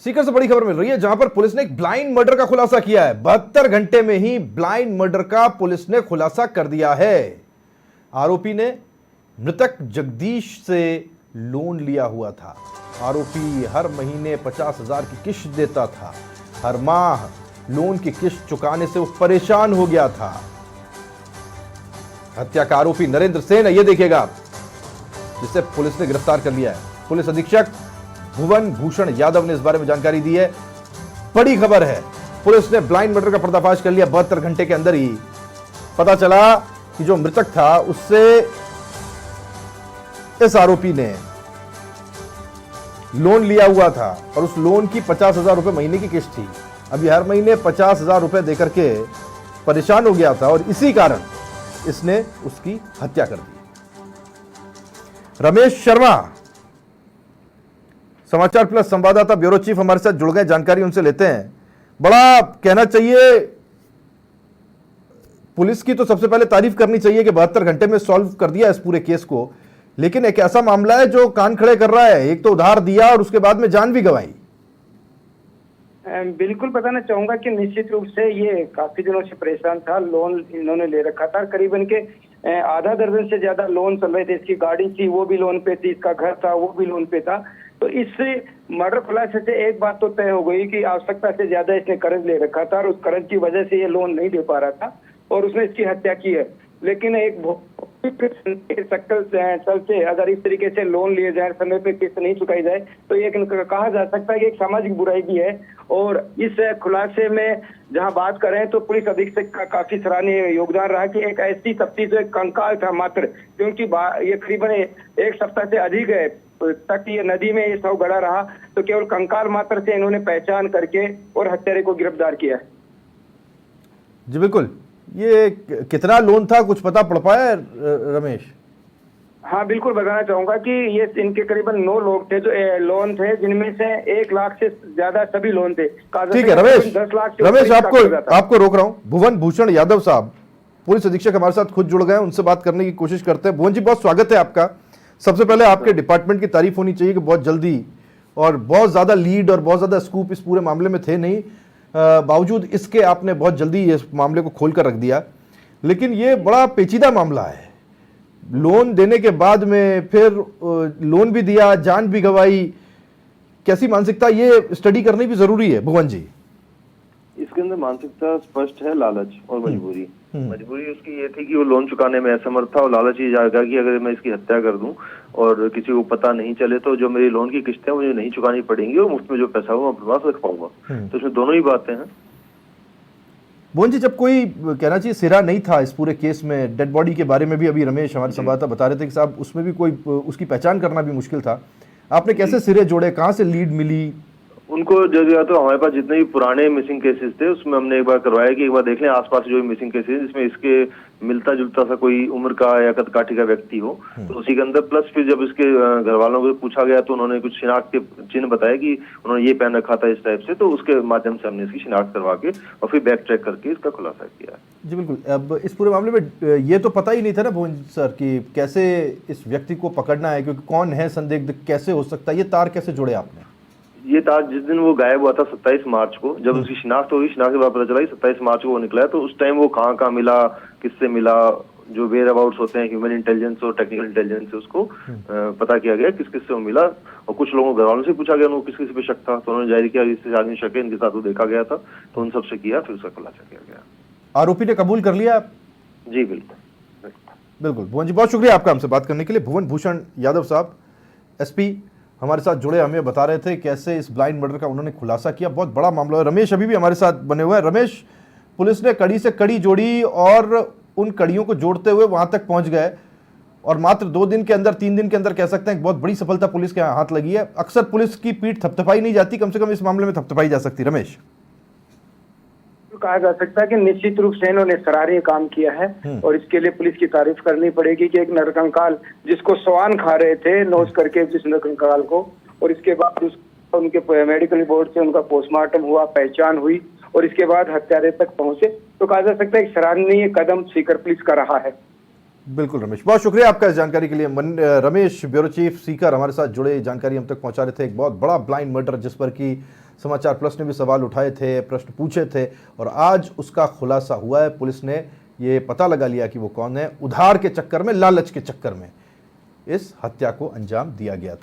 सीकर से बड़ी खबर मिल रही है जहां पर पुलिस ने एक ब्लाइंड मर्डर का खुलासा किया है। 72 घंटे में ही ब्लाइंड मर्डर का पुलिस ने खुलासा कर दिया है। आरोपी ने मृतक जगदीश से लोन लिया हुआ था। आरोपी हर महीने 50,000 की किस्त देता था। हर माह लोन की किस्त चुकाने से वो परेशान हो गया था। हत्या का आरोपी नरेंद्र सेन है, ये देखिएगा आप, जिसे पुलिस ने गिरफ्तार कर लिया है। पुलिस अधीक्षक भुवन भूषण यादव ने इस बारे में जानकारी दी है। बड़ी खबर है, पुलिस ने ब्लाइंड मर्डर का पर्दाफाश कर लिया। 72 घंटे के अंदर ही पता चला कि जो मृतक था उससे इस आरोपी ने लोन लिया हुआ था और उस लोन की 50,000 रुपए महीने की किस्त थी। अभी हर महीने 50,000 रुपए देकर के परेशान हो गया था और इसी कारण इसने उसकी हत्या कर दी। रमेश शर्मा, समाचार प्लस संवाददाता, ब्यूरो चीफ हमारे साथ जुड़ गए, जानकारी उनसे लेते हैं। बड़ा कहना चाहिए, पुलिस की तो सबसे पहले तारीफ करनी चाहिए कि 72 घंटे में सॉल्व कर दिया इस पूरे केस को, लेकिन एक ऐसा मामला है जो कान खड़े कर रहा है। एक तो उधार दिया और उसके बाद में जान भी गंवाई। बिल्कुल बताना चाहूंगा कि निश्चित रूप से ये काफी दिनों से परेशान था। लोन इन्होंने ले रखा था, करीबन के आधा दर्जन से ज्यादा लोन चल रहे थे। इसकी गाड़ी थी वो भी लोन पे थी, इसका घर था वो भी लोन पे था। तो इस मर्डर खुलासे से एक बात तो तय हो गई कि आवश्यकता से ज्यादा इसने कर्ज ले रखा था और उस कर्ज की वजह से ये लोन नहीं दे पा रहा था और उसने इसकी हत्या की है। लेकिन एक चलते अगर इस तरीके से लोन लिए जाए, समय पे किस्त नहीं चुकाई जाए, तो ये कहा जा सकता है कि एक सामाजिक बुराई भी है। और इस खुलासे में जहां बात करें तो पुलिस अधीक्षक का काफी सराहनीय योगदान रहा कि एक ऐसी तफ्तीश जो एक कंकाल था मात्र, क्योंकि ये करीबन एक सप्ताह से अधिक है तक ये नदी में ये शव गड़ा रहा, तो केवल कंकाल मात्र से इन्होंने पहचान करके और हत्यारे को गिरफ्तार किया। जी बिल्कुल। ये कितना लोन था, कुछ पता पड़ पाया रमेश? हाँ बिल्कुल बताना चाहूंगा कि ये इनके करीबन 9 लोग थे जो लोन थे, जिनमें से 1 लाख से ज्यादा सभी लोन थे। ठीक है रमेश, 10 लाख रमेश आपको रोक रहा हूं। भुवन भूषण यादव साहब, पुलिस अधीक्षक हमारे साथ खुद जुड़ गए, उनसे बात करने की कोशिश करते हैं। भुवन जी, बहुत स्वागत है आपका। सबसे पहले आपके डिपार्टमेंट की तारीफ होनी चाहिए कि बहुत जल्दी और बहुत ज्यादा लीड और बहुत ज्यादा स्कूप इस पूरे मामले में थे नहीं, बावजूद इसके आपने बहुत जल्दी इस मामले को खोल कर रख दिया। लेकिन ये बड़ा पेचीदा मामला है। लोन देने के बाद में फिर लोन भी दिया, जान भी गंवाई। कैसी मानसिकता, ये स्टडी करनी भी जरूरी है भुवन जी। इसके अंदर मानसिकता स्पष्ट है, लालच और मजबूरी। मजबूरी उसकी ये थी कि वो लोन चुकाने में असमर्थ था और लालच ये जाएगा कि अगर मैं इसकी हत्या कर दूं और किसी को पता नहीं चले तो जो मेरी लोन की किस्तें मुझे नहीं चुकानी पड़ेंगी और मुफ्त में जो पैसा हो अपने पास रख पाऊंगा। तो इसमें दोनों ही बातें हैं। भुवन जी, जब कोई कहना चाहिए सिरा नहीं था इस पूरे केस में, डेड बॉडी के बारे में भी अभी रमेश हमारे संवाददाता बता रहे थे कि साहब उसमें भी कोई उसकी पहचान करना भी मुश्किल था, आपने कैसे सिरे जोड़े, कहाँ से लीड मिली? उनको जो दिया तो हमारे पास जितने भी पुराने मिसिंग केसेस थे उसमें हमने एक बार करवाया कि एक बार देख लें आसपास जो भी मिसिंग केसेस जिसमें इसके मिलता जुलता सा कोई उम्र का या कदकाठी का व्यक्ति हो, तो उसी के अंदर प्लस फिर जब इसके घर वालों को पूछा गया तो उन्होंने कुछ शिनाख्त के चिन्ह बताया कि उन्होंने ये पहन रखा था इस टाइप से, तो उसके माध्यम से हमने इसकी शिनाख्त करवा के और फिर बैक ट्रैक करके इसका खुलासा किया। जी बिल्कुल। अब इस पूरे मामले में ये तो पता ही नहीं था ना भुवन सर कि कैसे इस व्यक्ति को पकड़ना है, क्योंकि कौन है संदिग्ध, कैसे हो सकता है, ये तार कैसे जोड़े आपने? ये तार जिस दिन वो गायब हुआ था 27 मार्च को, जब उसकी शिनाख्त हुई, शिनाख्त के बाद पता चला 27 मार्च को वो निकला है, तो उस टाइम वो कहाँ मिला, किससे मिला, जो वेयर अबाउट्स होते हैं ह्यूमन इंटेलिजेंस और टेक्निकल इंटेलिजेंस से उसको पता किया गया किस किस से वो मिला। और कुछ लोगों घर वालों से पूछा गया उनको किस किस पे शक था, तो उन्होंने जाहिर किया इससे आदमी शक है, इनके साथ वो देखा गया था, तो उन सबसे किया, फिर उसका खुलासा किया गया। आरोपी ने कबूल कर लिया? जी बिल्कुल बिल्कुल। भुवन जी, बहुत शुक्रिया आपका हमसे बात करने के लिए। भुवन भूषण यादव साहब, एसपी, हमारे साथ जुड़े, हमें बता रहे थे कैसे इस ब्लाइंड मर्डर का उन्होंने खुलासा किया। बहुत बड़ा मामला है। रमेश अभी भी हमारे साथ बने हुए हैं। रमेश, पुलिस ने कड़ी से कड़ी जोड़ी और उन कड़ियों को जोड़ते हुए वहां तक पहुंच गए और मात्र 2 दिन के अंदर, 3 दिन के अंदर कह सकते हैं बहुत बड़ी सफलता पुलिस के हाथ लगी है। अक्सर पुलिस की पीठ थपथपाई नहीं जाती, कम से कम इस मामले में थपथपाई जा सकती। रमेश, कहा जा सकता है कि निश्चित रूप से इन्होंने सराहनीय काम किया है और इसके लिए पुलिस की तारीफ करनी पड़ेगी कि एक नरकंकाल जिसको स्वान खा रहे थे नोच करके जिस नरकंकाल को, और इसके बाद उनके मेडिकल रिपोर्ट से उनका पोस्टमार्टम हुआ, पहचान हुई और इसके बाद हत्यारे तक पहुंचे, तो कहा जा सकता है एक सराहनीय कदम सीकर पुलिस का रहा है। बिल्कुल रमेश, बहुत शुक्रिया आपका इस जानकारी के लिए। रमेश, ब्यूरो चीफ सीकर, हमारे साथ जुड़े, जानकारी हम तक पहुंचा रहे थे। एक बहुत बड़ा ब्लाइंड मर्डर जिस पर कि समाचार प्लस ने भी सवाल उठाए थे, प्रश्न पूछे थे और आज उसका खुलासा हुआ है। पुलिस ने ये पता लगा लिया कि वो कौन है। उधार के चक्कर में, लालच के चक्कर में इस हत्या को अंजाम दिया गया था।